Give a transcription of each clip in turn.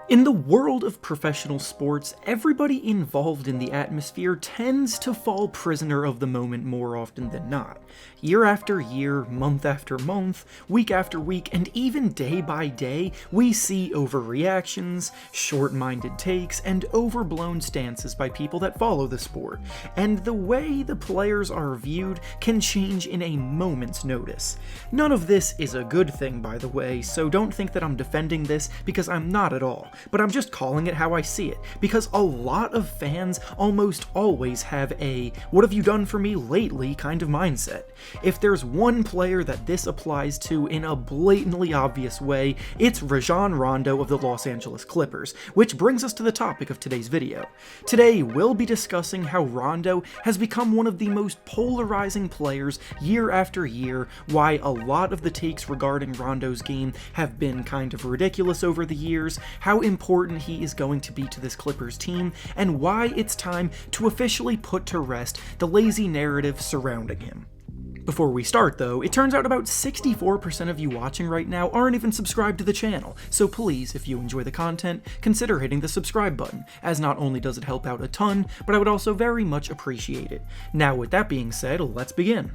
In the world of professional sports, everybody involved in the atmosphere tends to fall prisoner of the moment more often than not. Year after year, month after month, week after week, and even day by day, we see overreactions, short-minded takes, and overblown stances by people that follow the sport, and the way the players are viewed can change in a moment's notice. None of this is a good thing, by the way, so don't think that I'm defending this, because I'm not at all. But I'm just calling it how I see it, because a lot of fans almost always have a "what have you done for me lately" kind of mindset. If there's one player that this applies to in a blatantly obvious way, it's Rajon Rondo of the Los Angeles Clippers, which brings us to the topic of today's video. Today, we'll be discussing how Rondo has become one of the most polarizing players year after year, why a lot of the takes regarding Rondo's game have been kind of ridiculous over the years, how important he is going to be to this Clippers team, and why it's time to officially put to rest the lazy narrative surrounding him. Before we start though, it turns out about 64% of you watching right now aren't even subscribed to the channel, so please, if you enjoy the content, consider hitting the subscribe button, as not only does it help out a ton, but I would also very much appreciate it. Now with that being said, let's begin.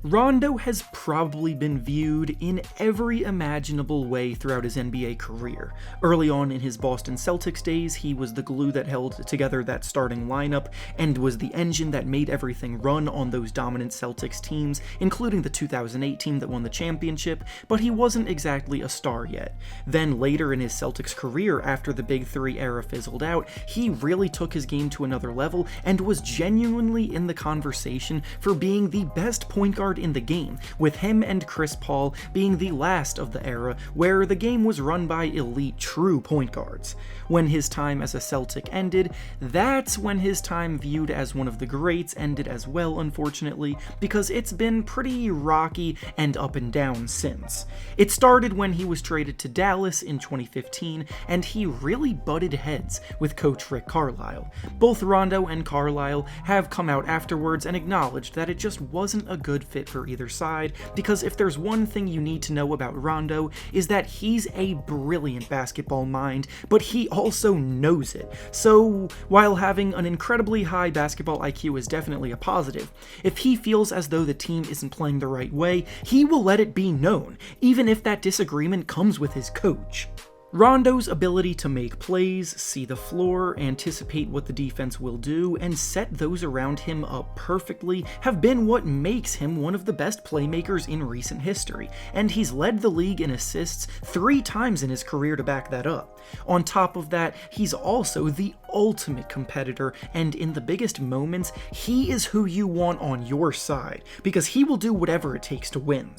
Rondo has probably been viewed in every imaginable way throughout his NBA career. Early on in his Boston Celtics days, he was the glue that held together that starting lineup, and was the engine that made everything run on those dominant Celtics teams, including the 2008 team that won the championship, but he wasn't exactly a star yet. Then later in his Celtics career, after the Big Three era fizzled out, he really took his game to another level, and was genuinely in the conversation for being the best point guard in the game, with him and Chris Paul being the last of the era where the game was run by elite true point guards. When his time as a Celtic ended, that's when his time viewed as one of the greats ended as well, unfortunately, because it's been pretty rocky and up and down since. It started when he was traded to Dallas in 2015, and he really butted heads with coach Rick Carlisle. Both Rondo and Carlisle have come out afterwards and acknowledged that it just wasn't a good fit for either side, because if there's one thing you need to know about Rondo, is that he's a brilliant basketball mind, but he also knows it. So while having an incredibly high basketball IQ is definitely a positive, if he feels as though the team isn't playing the right way, he will let it be known, even if that disagreement comes with his coach. Rondo's ability to make plays, see the floor, anticipate what the defense will do, and set those around him up perfectly have been what makes him one of the best playmakers in recent history, and he's led the league in assists 3 times in his career to back that up. On top of that, he's also the ultimate competitor, and in the biggest moments, he is who you want on your side, because he will do whatever it takes to win.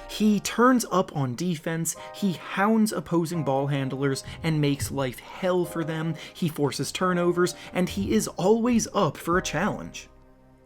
He turns up on defense, he hounds opposing ball handlers and makes life hell for them, he forces turnovers, and he is always up for a challenge.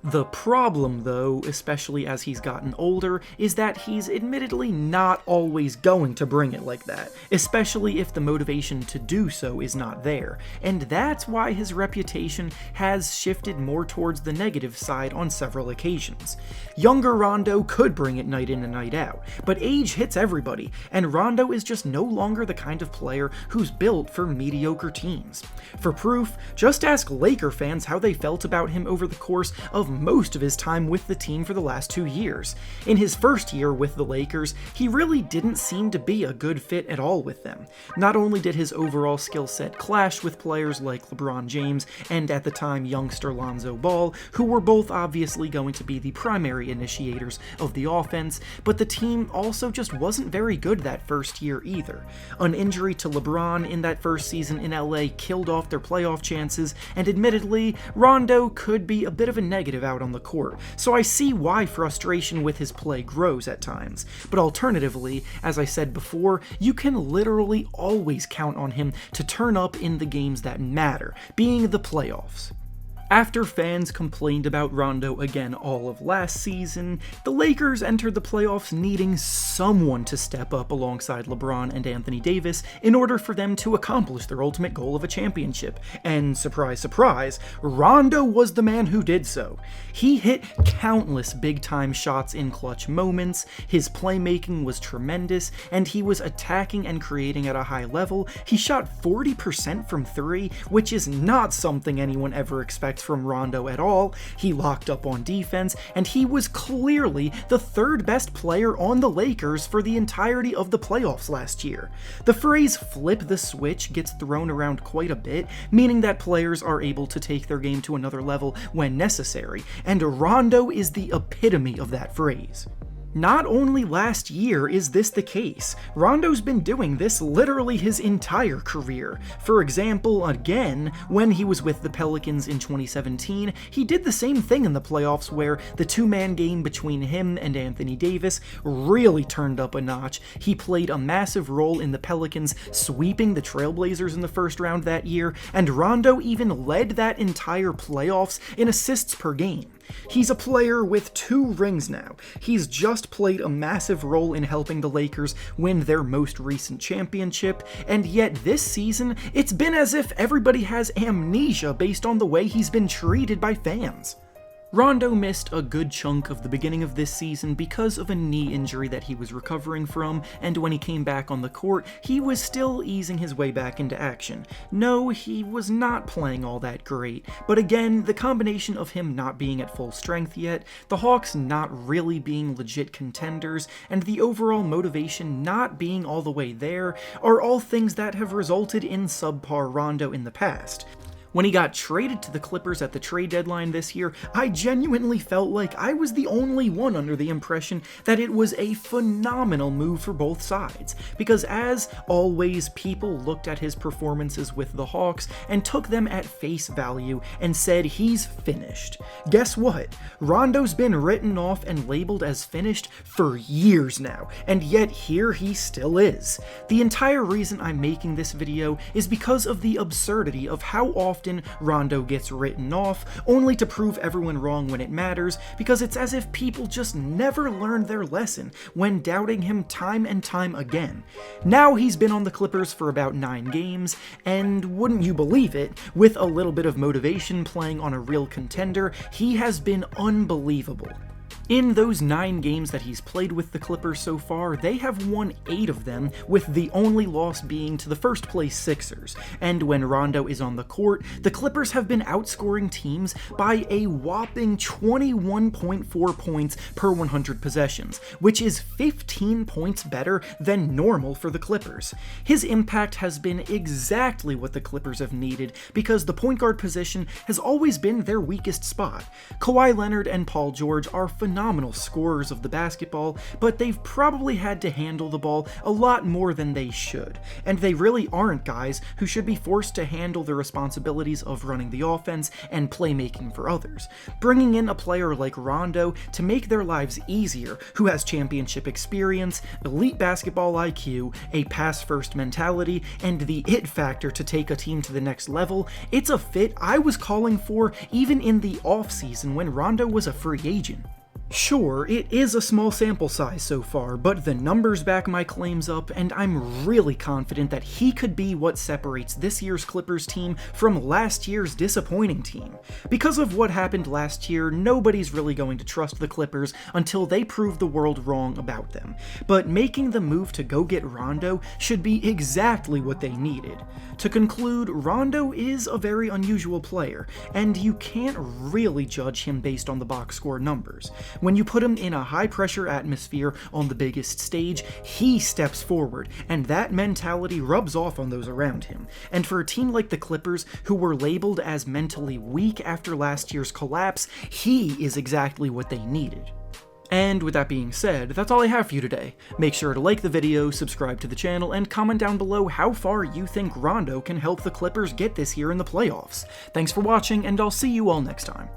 The problem, though, especially as he's gotten older, is that he's admittedly not always going to bring it like that, especially if the motivation to do so is not there, and that's why his reputation has shifted more towards the negative side on several occasions. Younger Rondo could bring it night in and night out, but age hits everybody, and Rondo is just no longer the kind of player who's built for mediocre teams. For proof, just ask Laker fans how they felt about him over the course of most of his time with the team for the last 2 years. In his first year with the Lakers, he really didn't seem to be a good fit at all with them. Not only did his overall skill set clash with players like LeBron James and at the time youngster Lonzo Ball, who were both obviously going to be the primary initiators of the offense, but the team also just wasn't very good that first year either. An injury to LeBron in that first season in LA killed off their playoff chances, and admittedly, Rondo could be a bit of a negative out on the court, so I see why frustration with his play grows at times. But alternatively, as I said before, you can literally always count on him to turn up in the games that matter, being the playoffs. After fans complained about Rondo again all of last season, the Lakers entered the playoffs needing someone to step up alongside LeBron and Anthony Davis in order for them to accomplish their ultimate goal of a championship. And surprise, surprise, Rondo was the man who did so. He hit countless big-time shots in clutch moments, his playmaking was tremendous, and he was attacking and creating at a high level. He shot 40% from 3, which is not something anyone ever expects from Rondo at all. He locked up on defense, and he was clearly the third best player on the Lakers for the entirety of the playoffs last year. The phrase flip the switch gets thrown around quite a bit, meaning that players are able to take their game to another level when necessary, and Rondo is the epitome of that phrase. Not only last year is this the case, Rondo's been doing this literally his entire career. For example, again, when he was with the Pelicans in 2017, he did the same thing in the playoffs where the two-man game between him and Anthony Davis really turned up a notch. He played a massive role in the Pelicans sweeping the Trailblazers in the first round that year, and Rondo even led that entire playoffs in assists per game. He's a player with 2 rings now. He's just played a massive role in helping the Lakers win their most recent championship, and yet this season, it's been as if everybody has amnesia based on the way he's been treated by fans. Rondo missed a good chunk of the beginning of this season because of a knee injury that he was recovering from, and when he came back on the court, he was still easing his way back into action. No, he was not playing all that great, but again, the combination of him not being at full strength yet, the Hawks not really being legit contenders, and the overall motivation not being all the way there, are all things that have resulted in subpar Rondo in the past. When he got traded to the Clippers at the trade deadline this year, I genuinely felt like I was the only one under the impression that it was a phenomenal move for both sides, because as always, people looked at his performances with the Hawks and took them at face value and said he's finished. Guess what? Rondo's been written off and labeled as finished for years now, and yet here he still is. The entire reason I'm making this video is because of the absurdity of how often Rondo gets written off, only to prove everyone wrong when it matters, because it's as if people just never learned their lesson when doubting him time and time again. Now he's been on the Clippers for about 9 games, and wouldn't you believe it, with a little bit of motivation playing on a real contender, he has been unbelievable. In those 9 games that he's played with the Clippers so far, they have won 8 of them, with the only loss being to the first place Sixers. And when Rondo is on the court, the Clippers have been outscoring teams by a whopping 21.4 points per 100 possessions, which is 15 points better than normal for the Clippers. His impact has been exactly what the Clippers have needed, because the point guard position has always been their weakest spot. Kawhi Leonard and Paul George are phenomenal scorers of the basketball, but they've probably had to handle the ball a lot more than they should, and they really aren't guys who should be forced to handle the responsibilities of running the offense and playmaking for others. Bringing in a player like Rondo to make their lives easier, who has championship experience, elite basketball IQ, a pass-first mentality, and the it factor to take a team to the next level, it's a fit I was calling for even in the offseason when Rondo was a free agent. Sure, it is a small sample size so far, but the numbers back my claims up, and I'm really confident that he could be what separates this year's Clippers team from last year's disappointing team. Because of what happened last year, nobody's really going to trust the Clippers until they prove the world wrong about them, but making the move to go get Rondo should be exactly what they needed. To conclude, Rondo is a very unusual player, and you can't really judge him based on the box score numbers. When you put him in a high-pressure atmosphere on the biggest stage, he steps forward, and that mentality rubs off on those around him. And for a team like the Clippers, who were labeled as mentally weak after last year's collapse, he is exactly what they needed. And with that being said, that's all I have for you today. Make sure to like the video, subscribe to the channel, and comment down below how far you think Rondo can help the Clippers get this year in the playoffs. Thanks for watching, and I'll see you all next time.